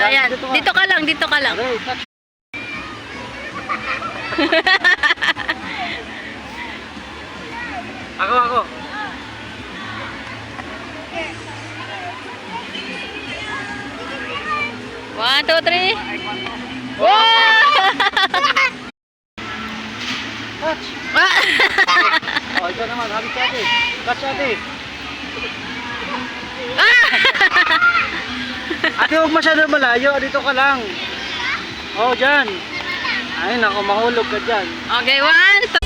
Ayan, dito ka lang, dito ka lang. Okay, touch. Ako. 1, 2, 3. Wow! Touch. Oh, ikaw naman, habis ate. Touch ate. Ate, huwag masyado malayo. Dito ka lang. Oh, dyan. Ay, naku, mahulog ka dyan. Okay, 1,